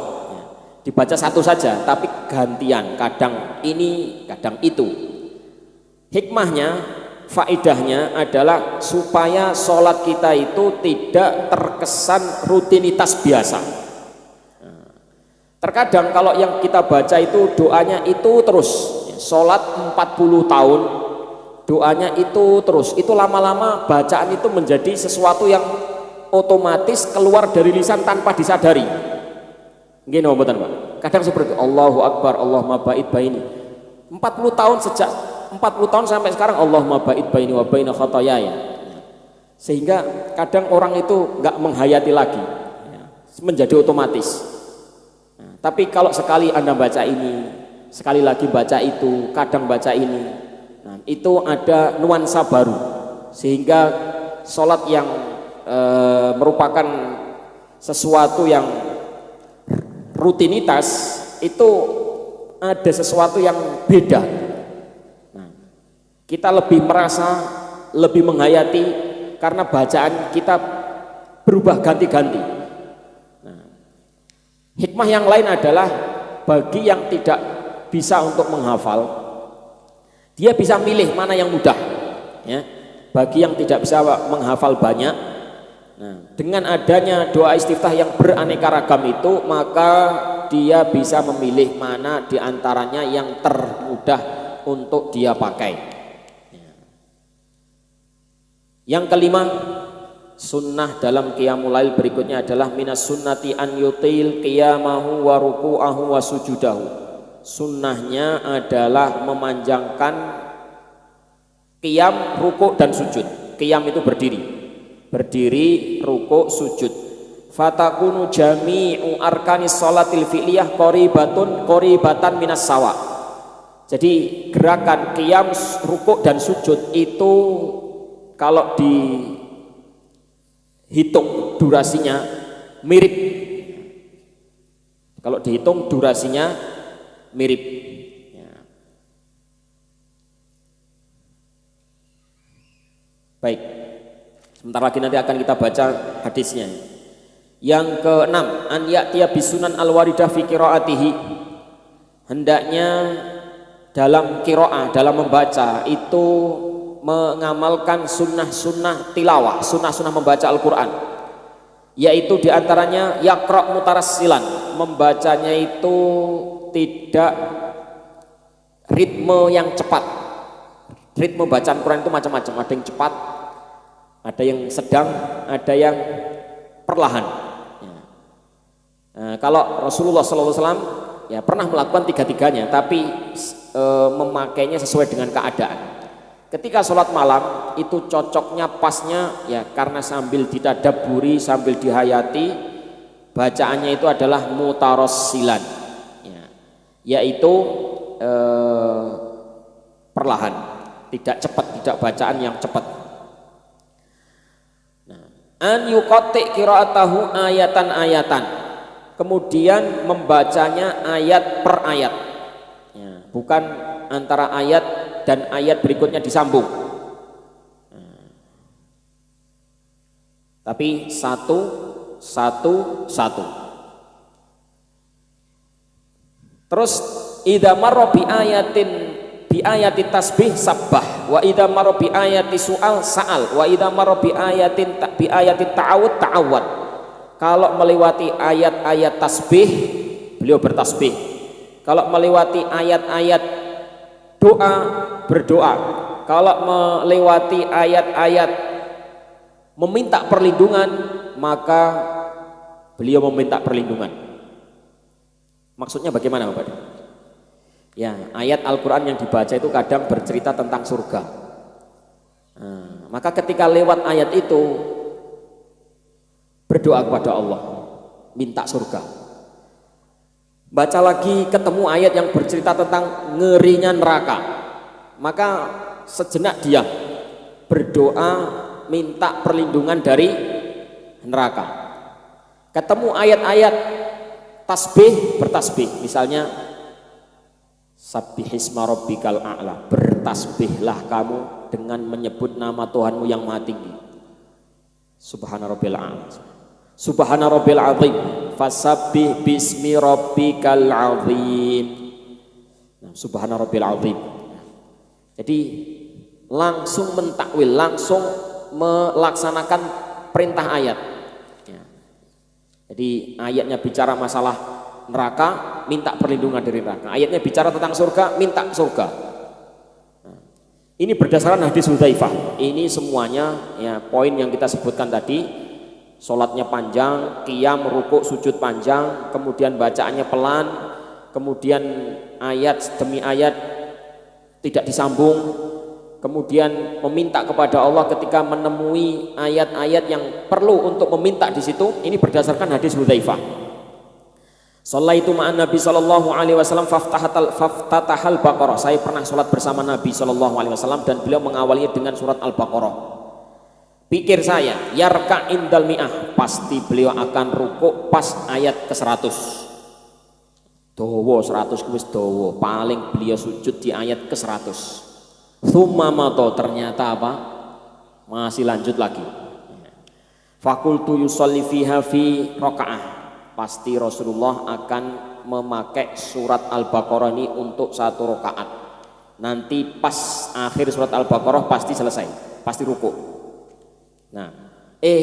dibaca satu saja tapi gantian, kadang ini kadang itu. Hikmahnya, faedahnya adalah supaya sholat kita itu tidak terkesan rutinitas biasa. Terkadang kalau yang kita baca itu doanya itu terus, sholat 40 tahun doanya itu terus, itu lama-lama bacaan itu menjadi sesuatu yang otomatis keluar dari lisan tanpa disadari. Gini mboten Pak. Kadang seperti Allahu Akbar, Allahumma ba'id baini. 40 tahun sejak 40 tahun sampai sekarang Allahumma ba'id baini wa baina khotoyaya. Sehingga kadang orang itu nggak menghayati lagi, menjadi otomatis. Nah, tapi kalau sekali Anda baca ini, sekali lagi baca itu, kadang baca ini, nah, itu ada nuansa baru, sehingga sholat yang merupakan sesuatu yang rutinitas itu ada sesuatu yang beda. Nah, kita lebih merasa, lebih menghayati karena bacaan kita berubah ganti-ganti. Nah, hikmah yang lain adalah bagi yang tidak bisa untuk menghafal, dia bisa milih mana yang mudah. Ya, bagi yang tidak bisa menghafal banyak, nah, dengan adanya doa istiftah yang beraneka ragam itu, maka dia bisa memilih mana diantaranya yang termudah untuk dia pakai. Yang kelima, sunnah dalam qiyamul lail berikutnya adalah minas sunnati an yutil qiyamahu wa ruku'ahu wa sujudahu. Sunnahnya adalah memanjangkan qiyam, rukuk dan sujud. Qiyam itu berdiri, rukuk, sujud. Fatakunu jami'u arkanis sholatil fi'liyah qoribatan minas sawa. Jadi gerakan qiyam, rukuk dan sujud itu kalau dihitung durasinya mirip. Kalau dihitung durasinya mirip. Baik. Sebentar lagi nanti akan kita baca hadisnya. Yang keenam, an ya'tiya bisunan al-waridah fi qiraatihi. Hendaknya dalam qiraah, dalam membaca itu mengamalkan sunnah-sunnah tilawah, sunnah-sunnah membaca Al-Quran. Yaitu diantaranya yaqra' mutarassilan, membacanya itu tidak ritme yang cepat. Ritme bacaan Quran itu macam-macam, ada yang cepat, ada yang sedang, ada yang perlahan. Nah, kalau Rasulullah SAW ya pernah melakukan tiga-tiganya, tapi memakainya sesuai dengan keadaan. Ketika sholat malam itu cocoknya, pasnya ya karena sambil ditadaburi, sambil dihayati, bacaannya itu adalah mutarassilan, ya, yaitu perlahan, tidak cepat, tidak bacaan yang cepat. An yuqati qiraatahu ayatan-ayatan, kemudian membacanya ayat per ayat, ya, bukan antara ayat dan ayat berikutnya disambung, tapi satu. Terus idza marra bi ayati tasbih sabbah, wa idza marra bi ayati su'al sa'al, wa idza marra bi ayati ta'awud ta'awad. Kalau melewati ayat-ayat tasbih, beliau bertasbih. Kalau melewati ayat-ayat doa, berdoa. Kalau melewati ayat-ayat meminta perlindungan, maka beliau meminta perlindungan. Maksudnya bagaimana Bapak? Ya, ayat Al-Quran yang dibaca itu kadang bercerita tentang surga. Nah, maka ketika lewat ayat itu berdoa kepada Allah, minta surga. Baca lagi ketemu ayat yang bercerita tentang ngerinya neraka. maka sejenak diam, berdoa minta perlindungan dari neraka. Ketemu ayat-ayat tasbih, bertasbih, misalnya sabbihisma rabbikal a'la, bertasbihlah kamu dengan menyebut nama Tuhanmu yang maha tinggi. Subhana rabbil a'la, subhana rabbil azim, fasabbih bismi rabbikal azim. Subhana rabbil azim. Jadi langsung mentakwil, langsung melaksanakan perintah ayat. Jadi ayatnya bicara masalah neraka, minta perlindungan dari neraka. Ayatnya bicara tentang surga, minta surga. Ini berdasarkan hadis Hudzaifah. Ini semuanya ya poin yang kita sebutkan tadi. Sholatnya panjang, qiyam, rukuk, sujud panjang, kemudian bacaannya pelan, kemudian ayat demi ayat tidak disambung, kemudian meminta kepada Allah ketika menemui ayat-ayat yang perlu untuk meminta di situ. Ini berdasarkan hadis Hudzaifah. Shallaitu ma'an Nabi sallallahu alaihi wasallam faftatahal Baqarah. Saya pernah sholat bersama Nabi sallallahu alaihi wasallam dan beliau mengawalinya dengan surat Al-Baqarah. Pikir saya, yarka indal mi'ah, pasti beliau akan rukuk pas ayat ke-100. Dawa 100 kuwis dawa, paling beliau sujud di ayat ke-100. Tsumma mato, ternyata apa? Masih lanjut lagi. Fakultu yusolli fiha fi rakaah. Pasti Rasulullah akan memakai surat Al-Baqarah ini untuk 1 rakaat. Nanti pas akhir surat Al-Baqarah pasti selesai, pasti rukuk. Nah,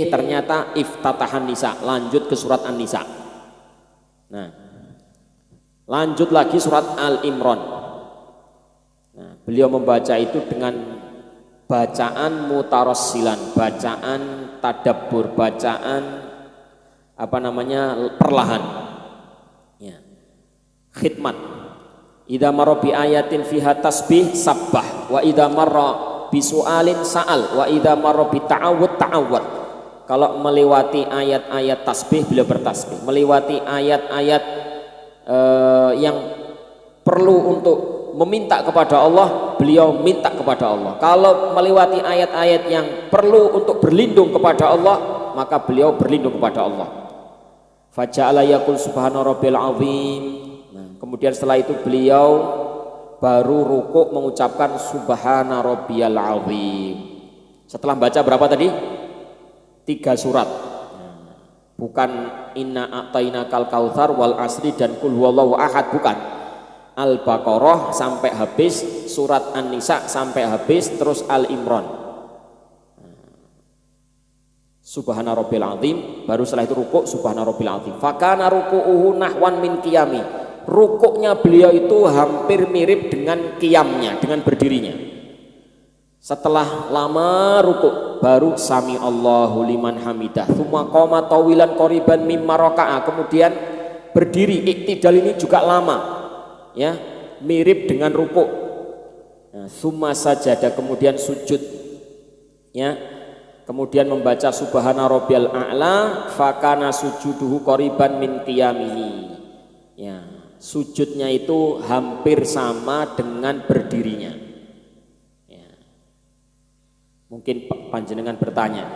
ternyata iftatahan nisa, lanjut ke surat An-Nisa. Nah, lanjut lagi surat Al-Imran. Nah, beliau membaca itu dengan bacaan mutarassilan, bacaan tadabbur, bacaan perlahan. Ya. Khidmat. Idza marra bi ayatin fiha tasbih sabbah wa idza marra bi su'alin sa'al wa idza marra bi ta'awud ta'awwad. Kalau melewati ayat-ayat tasbih beliau bertasbih, melewati ayat-ayat yang perlu untuk meminta kepada Allah beliau minta kepada Allah. Kalau melewati ayat-ayat yang perlu untuk berlindung kepada Allah maka beliau berlindung kepada Allah. Faja'ala yaqul subhana rabbil azim. Nah, kemudian setelah itu beliau baru rukuk mengucapkan subhana rabbiyal azim. Setelah baca berapa tadi? 3 surat. Bukan inna a'tainakal kautsar wal asri dan qul huwallahu ahad, bukan. Al-Baqarah sampai habis, surat An-Nisa sampai habis, terus Al-Imran. Subhana rabbil azim, baru setelah itu rukuk subhana rabbil azim. Fakana ruku'uhu nahwan min qiyami. Rukuknya beliau itu hampir mirip dengan qiyamnya, dengan berdirinya. Setelah lama rukuk baru sami Allahu liman hamidah. Tsumma qama tawilan qoriban mimma raka'a. Kemudian berdiri, iktidal ini juga lama. Ya, mirip dengan rukuk. Nah, tsumma sajada, kemudian sujud. Ya. Kemudian membaca subhana rabbiyal a'la, fakana sujuduhu qoriban min qiyamihi. Ya, sujudnya itu hampir sama dengan berdirinya. Ya. Mungkin panjenengan bertanya,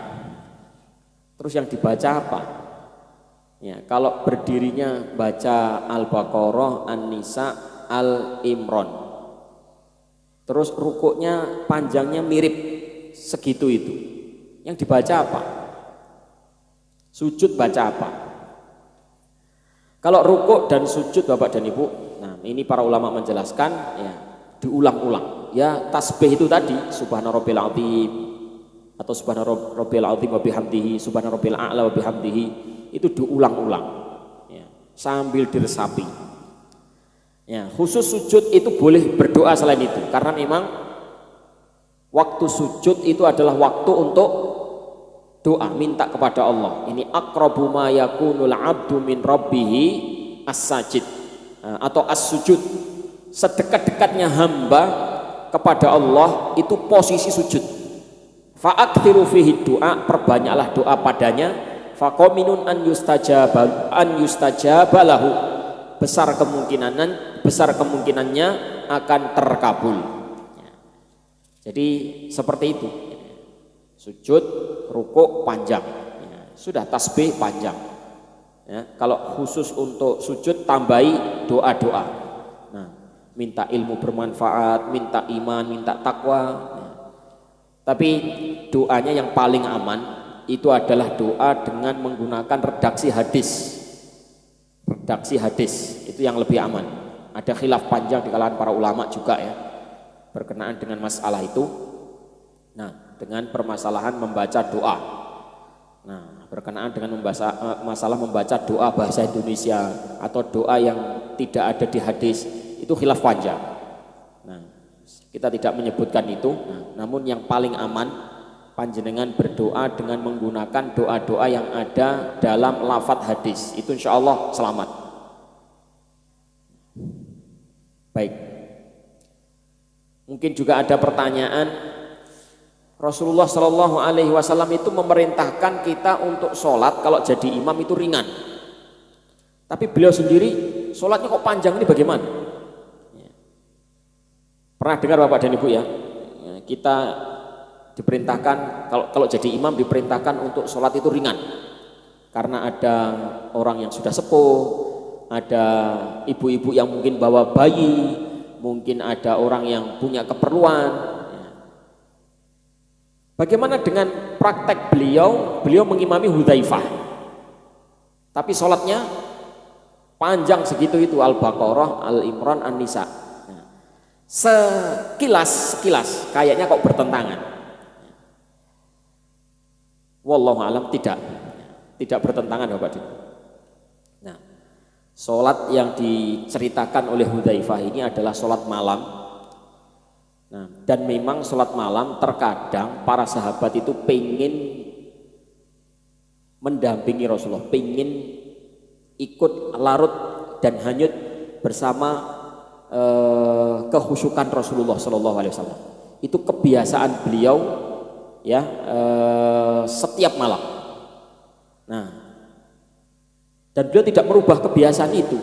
terus yang dibaca apa? Ya, kalau berdirinya baca Al-Baqarah, An-Nisa, Al-Imran. Terus rukuknya panjangnya mirip segitu itu. Yang dibaca apa? Sujud baca apa? Kalau rukuk dan sujud Bapak dan Ibu, nah ini para ulama menjelaskan ya, diulang-ulang. Ya, tasbih itu tadi subhana rabbil azim atau subhana rabbil azim wa bihamdihi, subhana rabbil a'la wa bihamdihi, itu diulang-ulang. Ya, sambil diresapi. Ya, khusus sujud itu boleh berdoa selain itu karena memang waktu sujud itu adalah waktu untuk doa, minta kepada Allah. Ini aqrabu ma yakunul abdu min rabbihi as-sajid atau as-sujud. Sedekat-dekatnya hamba kepada Allah itu posisi sujud. Fa'aktsiru fihi doa, perbanyaklah doa padanya. Faqaminun an yustajaba lahu. Besar kemungkinannya akan terkabul. Jadi seperti itu. Sujud, rukuk panjang. Ya, sudah tasbih panjang. Ya, kalau khusus untuk sujud tambahi doa-doa. Nah, minta ilmu bermanfaat, minta iman, minta takwa. Ya. Tapi doanya yang paling aman itu adalah doa dengan menggunakan redaksi hadis. Redaksi hadis itu yang lebih aman. Ada khilaf panjang di kalangan para ulama juga ya berkenaan dengan masalah itu. Nah, dengan permasalahan membaca doa. Nah, berkenaan dengan masalah membaca doa bahasa Indonesia atau doa yang tidak ada di hadis, itu khilaf panjang. Nah, kita tidak menyebutkan itu. Nah, namun yang paling aman panjenengan berdoa dengan menggunakan doa-doa yang ada dalam lafadz hadis. Itu insya Allah selamat. Baik. Mungkin juga ada pertanyaan. Rasulullah Shallallahu Alaihi Wasallam itu memerintahkan kita untuk sholat kalau jadi imam itu ringan. Tapi beliau sendiri sholatnya kok panjang, ini bagaimana? Pernah dengar Bapak dan Ibu ya? Kita diperintahkan kalau jadi imam diperintahkan untuk sholat itu ringan. Karena ada orang yang sudah sepuh, ada ibu-ibu yang mungkin bawa bayi, mungkin ada orang yang punya keperluan. Bagaimana dengan praktek beliau? Beliau mengimami Hudzaifah, tapi sholatnya panjang segitu itu, Al-Baqarah, Al-Imran, An-Nisa. Sekilas kayaknya kok bertentangan. Wallahu alam tidak bertentangan Bapak. Nah, sholat yang diceritakan oleh Hudzaifah ini adalah sholat malam. Nah, dan memang sholat malam terkadang para sahabat itu pengen mendampingi Rasulullah, pengen ikut larut dan hanyut bersama kehusukan Rasulullah Shallallahu Alaihi Wasallam. Itu kebiasaan beliau ya setiap malam. Nah, dan beliau tidak merubah kebiasaan itu.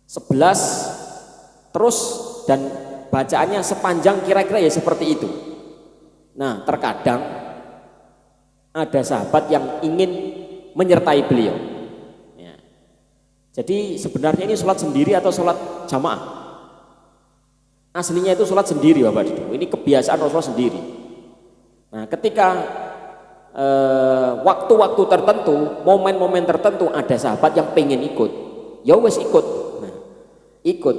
11 terus dan bacaannya sepanjang kira-kira ya seperti itu. Nah, terkadang ada sahabat yang ingin menyertai beliau. Ya. Jadi sebenarnya ini sholat sendiri atau sholat jamaah? Aslinya itu sholat sendiri Bapak Ibu. Ini kebiasaan Rasulullah sendiri. Nah, ketika waktu-waktu tertentu, momen-momen tertentu ada sahabat yang pengen ikut, ya wes ikut. Nah, ikut.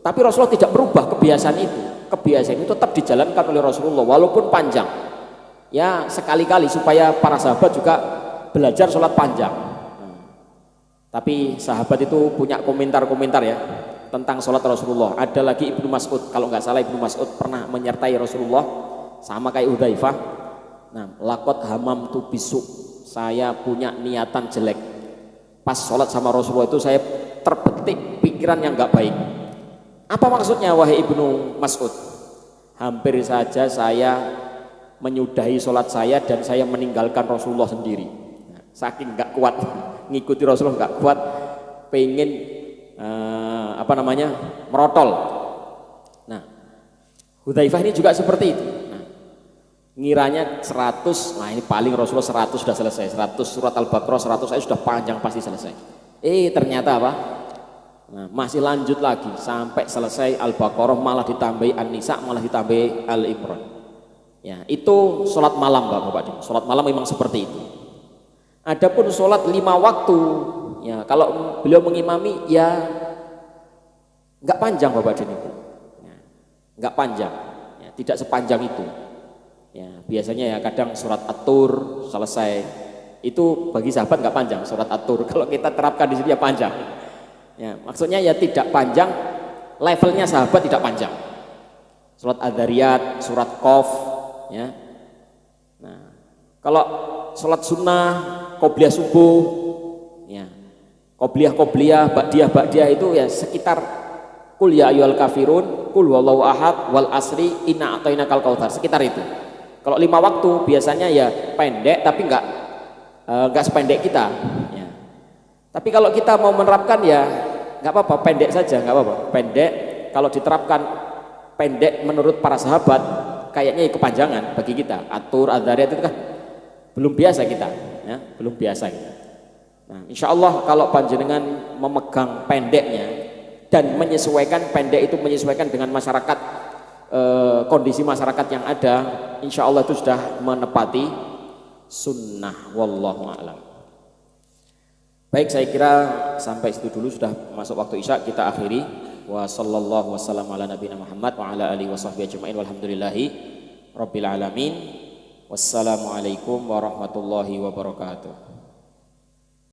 Tapi Rasulullah tidak berubah kebiasaan itu. Kebiasaan itu tetap dijalankan oleh Rasulullah walaupun panjang. Ya sekali-kali supaya para sahabat juga belajar sholat panjang. Tapi sahabat itu punya komentar-komentar ya tentang sholat Rasulullah. Ada lagi Ibnu Mas'ud, kalau nggak salah Ibnu Mas'ud pernah menyertai Rasulullah sama kayak Hudzaifah. Nah, laqad hamamtu bisu, saya punya niatan jelek. Pas sholat sama Rasulullah itu saya terbetik pikiran yang nggak baik. Apa maksudnya wahai Ibnu Mas'ud? Hampir saja saya menyudahi sholat saya dan saya meninggalkan Rasulullah sendiri. Nah, saking nggak kuat ngikuti Rasulullah, nggak kuat, pengen merotol. Nah, Hudzaifah ini juga seperti itu. Nah, ngiranya 100, nah ini paling Rasulullah 100 sudah selesai, 100 surat Al-Baqarah 100 saya sudah panjang pasti selesai. Ternyata apa? Nah, masih lanjut lagi sampai selesai Al-Baqarah, malah ditambahi An-Nisa, malah ditambahi Al-Imran. Ya, itu sholat malam Bapak. Sholat malam memang seperti itu. Adapun sholat 5 waktu, ya kalau beliau mengimami ya nggak panjang Bapak Ibu. Ya, nggak panjang, ya, tidak sepanjang itu. Ya, biasanya ya kadang surat At-Tur selesai. Itu bagi sahabat nggak panjang surat At-Tur. Kalau kita terapkan di sini ya panjang. Ya, maksudnya ya tidak panjang, levelnya sahabat tidak panjang. Surat Adz-Dzariyat, surat Qaf, ya. Nah, kalau sholat sunnah, qobliyah subuh, ya, qobliyah, ba'diyah itu ya sekitar qul ya ayyuhal kafirun, qul huwallahu ahad, wal asri, inna a'tainakal kautsar, sekitar itu. Kalau 5 waktu biasanya ya pendek tapi enggak sependek kita. Ya. Tapi kalau kita mau menerapkan ya nggak apa-apa, pendek saja, nggak apa-apa, pendek. Kalau diterapkan pendek menurut para sahabat kayaknya kepanjangan bagi kita. Atur, Adzariyat itu kan belum biasa kita, ya, belum biasa kita. Nah, insya Allah kalau panjenengan memegang pendeknya dan menyesuaikan pendek itu menyesuaikan dengan masyarakat, kondisi masyarakat yang ada, insya Allah itu sudah menepati sunnah. Wallahu a'lam. Baik, saya kira sampai situ dulu, sudah masuk waktu isya, kita akhiri. Wa sallallahu wasallam ala nabiyina Muhammad wa ala alihi washabbihi ajmain walhamdulillahi rabbil alamin. Wassalamualaikum warahmatullahi wabarakatuh.